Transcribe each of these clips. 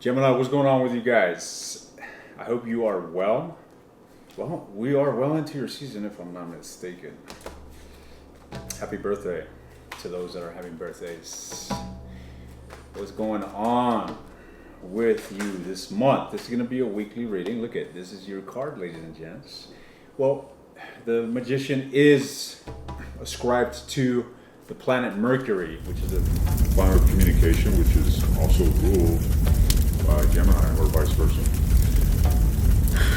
Gemini, what's going on with you guys? I hope you are well. Well, we are well into your season, if I'm not mistaken. Happy birthday to those that are having birthdays. What's going on with you this month? This is going to be a weekly reading. Look at this is your card, ladies and gents. Well, the Magician is ascribed to the planet Mercury, which is a Planet of communication, which is also ruled by Gemini or vice versa.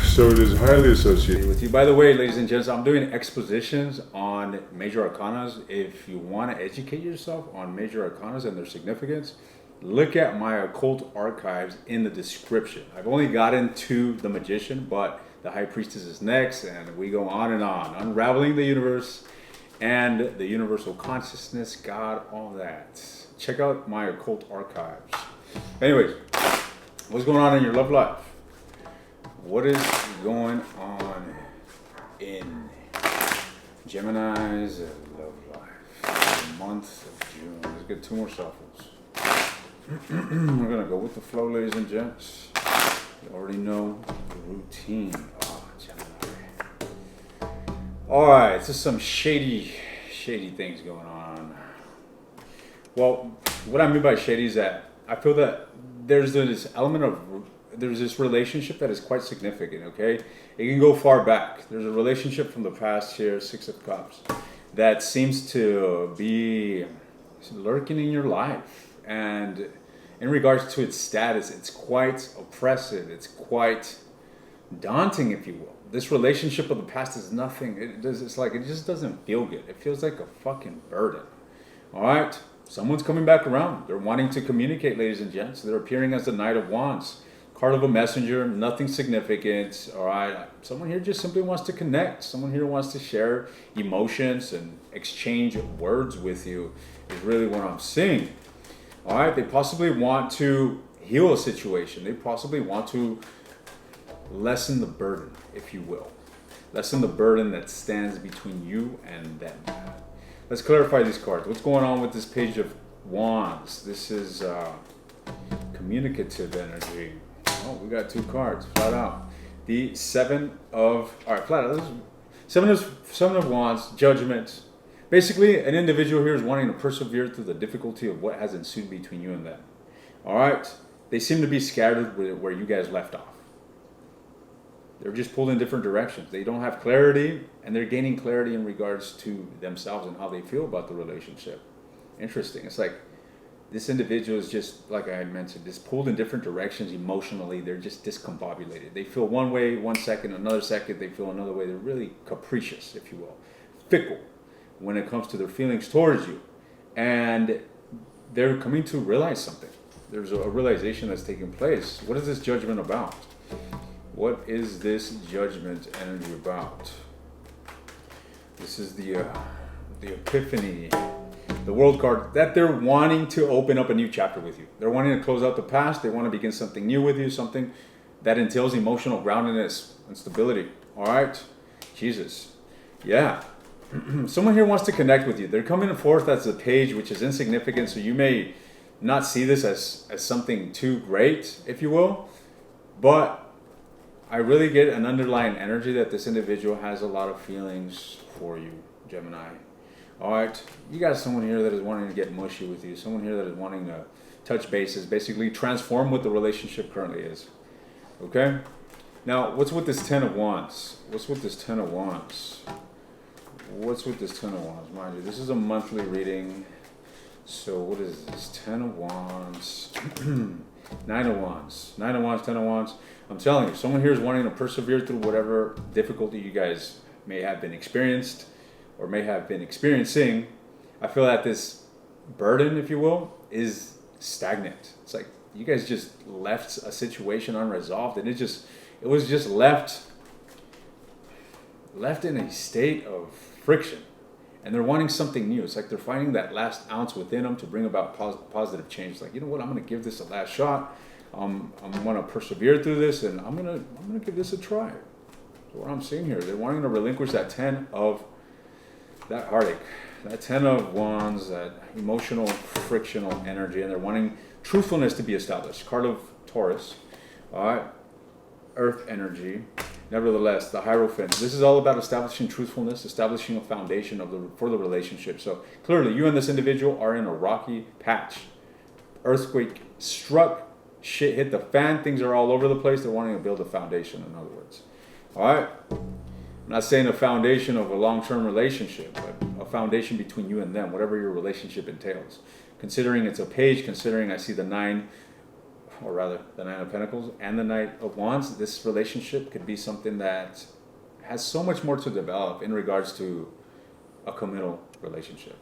So it is highly associated with you. By the way, ladies and gents, I'm doing expositions on major arcanas. If you want to educate yourself on major arcanas and their significance, look at my occult archives in the description. I've only gotten to the Magician, but the High Priestess is next, and we go on, unraveling the universe and the universal consciousness, God, all that. Check out my occult archives. Anyways, what's going on in your love life? What is going on in Gemini's love life? The month of June. Let's get two more shuffles. We're gonna go with the flow, ladies and gents. You already know the routine. Oh, Gemini. All right, this is some shady things going on. Well, what I mean by shady is that I feel that there's this element of there's this relationship that is quite significant, okay? It can go far back. There's a relationship from the past here, Six of Cups, that seems to be lurking in your life. And in regards to its status, it's quite oppressive. It's quite daunting, if you will. This relationship of the past is nothing. It just doesn't feel good. It feels like a fucking burden. All right? Someone's coming back around. They're wanting to communicate, ladies and gents. They're appearing as the Knight of Wands. Card of a messenger, nothing significant, all right? Someone here just simply wants to connect. Someone here wants to share emotions and exchange words with you is really what I'm seeing, all right? They possibly want to heal a situation. They possibly want to lessen the burden, if you will. Lessen the burden that stands between you and them. Let's clarify these cards. What's going on with this Page of Wands? This is communicative energy. Oh, we got two cards, flat out. The Seven of Wands, Judgment. Basically, an individual here is wanting to persevere through the difficulty of what has ensued between you and them. All right? They seem to be scattered where you guys left off. They're just pulled in different directions. They don't have clarity, and they're gaining clarity in regards to themselves and how they feel about the relationship. Interesting. It's like this individual is just, like I mentioned, just pulled in different directions emotionally. They're just discombobulated. They feel one way one second, another second they feel another way. They're really capricious, if you will. Fickle when it comes to their feelings towards you. And they're coming to realize something. There's a realization that's taking place. What is this judgment about? What is this judgment energy about? This is the epiphany. The World card, that they're wanting to open up a new chapter with you. They're wanting to close out the past. They want to begin something new with you, something that entails emotional groundedness and stability. All right? Jesus. Yeah. Someone here wants to connect with you. They're coming forth as a page, which is insignificant, so you may not see this as something too great, if you will. But I really get an underlying energy that this individual has a lot of feelings for you, Gemini. All right, you got someone here that is wanting to get mushy with you. Someone here that is wanting to touch bases, basically transform what the relationship currently is. Okay? Now, what's with this Ten of Wands? What's with this Ten of Wands? What's with this Ten of Wands? Mind you, this is a monthly reading. So what is this? Ten of Wands. Nine of Wands. Nine of Wands, Ten of Wands. I'm telling you, someone here is wanting to persevere through whatever difficulty you guys may have been experienced or may have been experiencing. I feel that this burden, if you will, is stagnant. It's like you guys just left a situation unresolved, and it was just left in a state of friction, and they're wanting something new. It's like they're finding that last ounce within them to bring about positive change. It's like, you know what, I'm going to give this a last shot. I'm going to persevere through this, and I'm going to give this a try. So what I'm seeing here, they're wanting to relinquish that 10 of that heartache, that Ten of Wands, that emotional, frictional energy, and they're wanting truthfulness to be established. Card of Taurus. All right, Earth energy. Nevertheless, the Hierophant. This is all about establishing truthfulness, establishing a foundation for the relationship. So clearly, you and this individual are in a rocky patch. Earthquake struck, shit hit the fan, things are all over the place. They're wanting to build a foundation, in other words. All right? I'm not saying a foundation of a long-term relationship, but a foundation between you and them, whatever your relationship entails. Considering it's a page, considering I see the Nine of Pentacles and the Knight of Wands, this relationship could be something that has so much more to develop in regards to a committal relationship.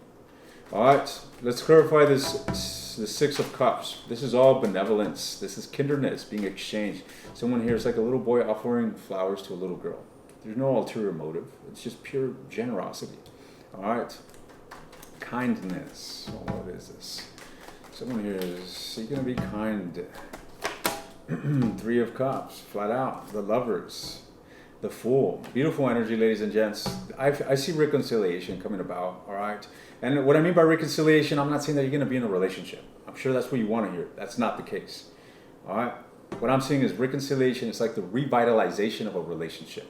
All right, let's clarify the Six of Cups. This is all benevolence. This is kindredness being exchanged. Someone here is like a little boy offering flowers to a little girl. There's no ulterior motive. It's just pure generosity. All right, kindness. Oh, what is this? Someone here is going to be kind. Three of Cups, flat out. The Lovers, the Fool. Beautiful energy, ladies and gents. I see reconciliation coming about, all right? And what I mean by reconciliation, I'm not saying that you're going to be in a relationship. I'm sure that's what you want to hear. That's not the case, all right? What I'm saying is reconciliation is like the revitalization of a relationship.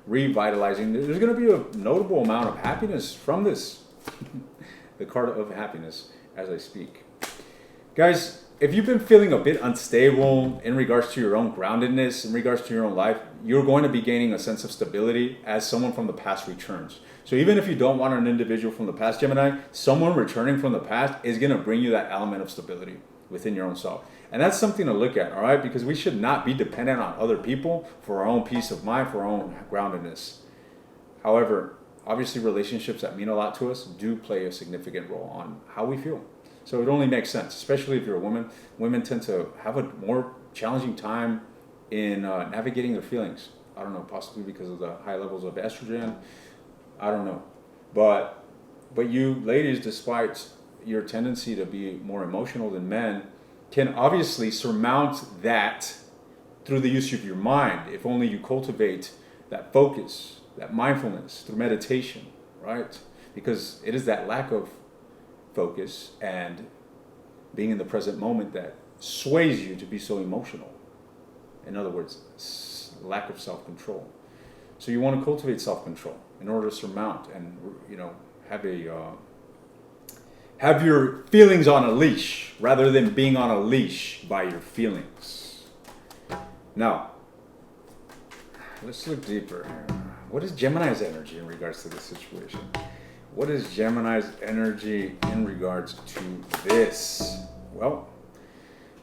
Revitalizing. There's going to be a notable amount of happiness from this. The card of happiness as I speak. Guys, if you've been feeling a bit unstable in regards to your own groundedness, in regards to your own life, you're going to be gaining a sense of stability as someone from the past returns. So even if you don't want an individual from the past, Gemini, someone returning from the past is going to bring you that element of stability within your own self. And that's something to look at, all right? Because we should not be dependent on other people for our own peace of mind, for our own groundedness. However, obviously relationships that mean a lot to us do play a significant role on how we feel. So it only makes sense, especially if you're a woman. Women tend to have a more challenging time in navigating their feelings. I don't know, possibly because of the high levels of estrogen. I don't know. But you ladies, despite your tendency to be more emotional than men, can obviously surmount that through the use of your mind, if only you cultivate that focus, that mindfulness through meditation, right? Because it is that lack of focus and being in the present moment that sways you to be so emotional. In other words, lack of self-control. So you want to cultivate self-control in order to surmount and, have your feelings on a leash rather than being on a leash by your feelings. Now, let's look deeper here. What is Gemini's energy in regards to this situation? What is Gemini's energy in regards to this? Well,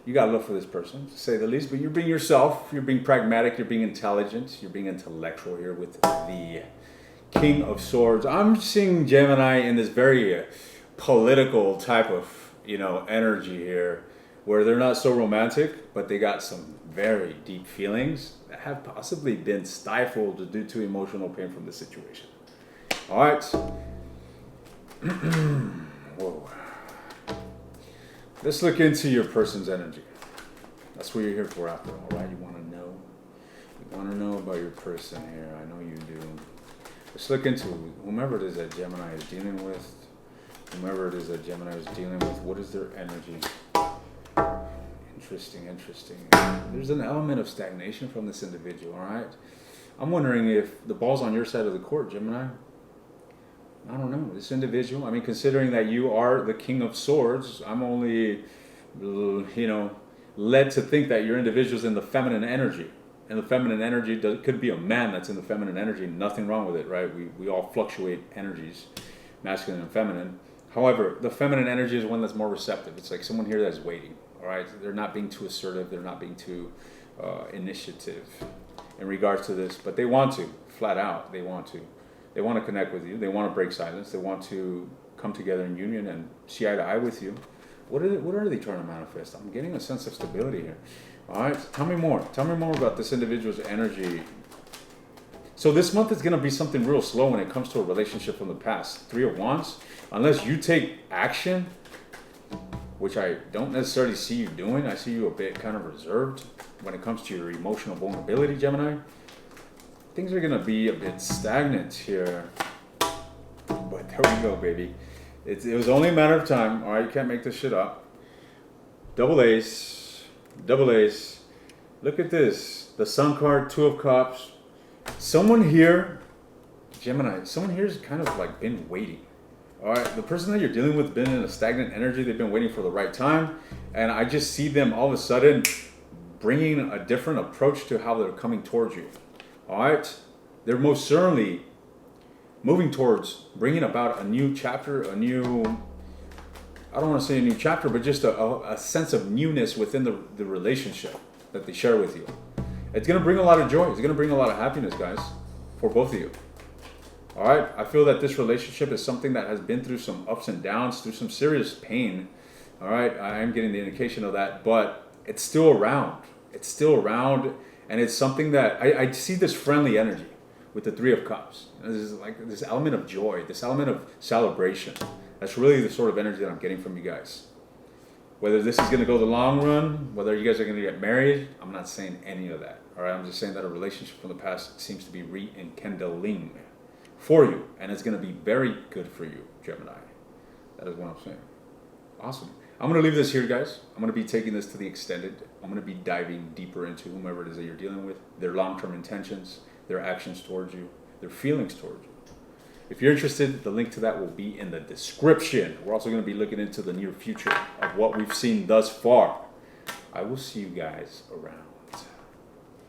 you got to look for this person, to say the least, but you're being yourself, you're being pragmatic, you're being intelligent, you're being intellectual here with the King of Swords. I'm seeing Gemini in this very political type of, energy here, where they're not so romantic, but they got some very deep feelings that have possibly been stifled due to emotional pain from the situation. All right. Whoa. Let's look into your person's energy. That's what you're here for after all, right? You want to know. You want to know about your person here. I know you do. Let's look into whomever it is that Gemini is dealing with. Whomever it is that Gemini is dealing with, what is their energy? Interesting. There's an element of stagnation from this individual, all right? I'm wondering if the ball's on your side of the court, Gemini. I don't know. This individual, considering that you are the King of Swords, I'm only, led to think that your individual's in the feminine energy. And the feminine energy could be a man that's in the feminine energy. Nothing wrong with it, right? We all fluctuate energies, masculine and feminine. However, the feminine energy is one that's more receptive. It's like someone here that's waiting, all right? They're not being too assertive. They're not being too initiative in regards to this. But they want to, flat out, they want to. They want to connect with you. They want to break silence. They want to come together in union and see eye to eye with you. What are they trying to manifest? I'm getting a sense of stability here. All right, tell me more. Tell me more about this individual's energy. So this month is going to be something real slow when it comes to a relationship from the past. Three of Wands. Unless you take action, which I don't necessarily see you doing. I see you a bit kind of reserved when it comes to your emotional vulnerability, Gemini. Things are going to be a bit stagnant here. But there we go, baby. It was only a matter of time. All right, you can't make this shit up. Double Ace. double ace. Look at this. The Sun card, Two of Cups. Someone here, Gemini, someone here has kind of like been waiting. All right, the person that you're dealing with been in a stagnant energy. They've been waiting for the right time. And I just see them all of a sudden bringing a different approach to how they're coming towards you. All right, they're most certainly moving towards bringing about a new chapter, I don't want to say a new chapter, but just a sense of newness within the relationship that they share with you. It's going to bring a lot of joy. It's going to bring a lot of happiness, guys, for both of you. All right, I feel that this relationship is something that has been through some ups and downs, through some serious pain. All right, I am getting the indication of that, but it's still around. It's still around, and it's something that I see this friendly energy with the Three of Cups. This is like this element of joy, this element of celebration. That's really the sort of energy that I'm getting from you guys. Whether this is going to go the long run, whether you guys are going to get married, I'm not saying any of that. All right, I'm just saying that a relationship from the past seems to be rekindling for you, and it's going to be very good for you, Gemini. That is what I'm saying. Awesome. I'm going to leave this here, guys. I'm going to be taking this to the extended. I'm going to be diving deeper into whomever it is that you're dealing with, their long-term intentions, their actions towards you, their feelings towards you. If you're interested, the link to that will be in the description. We're also going to be looking into the near future of what we've seen thus far. I will see you guys around.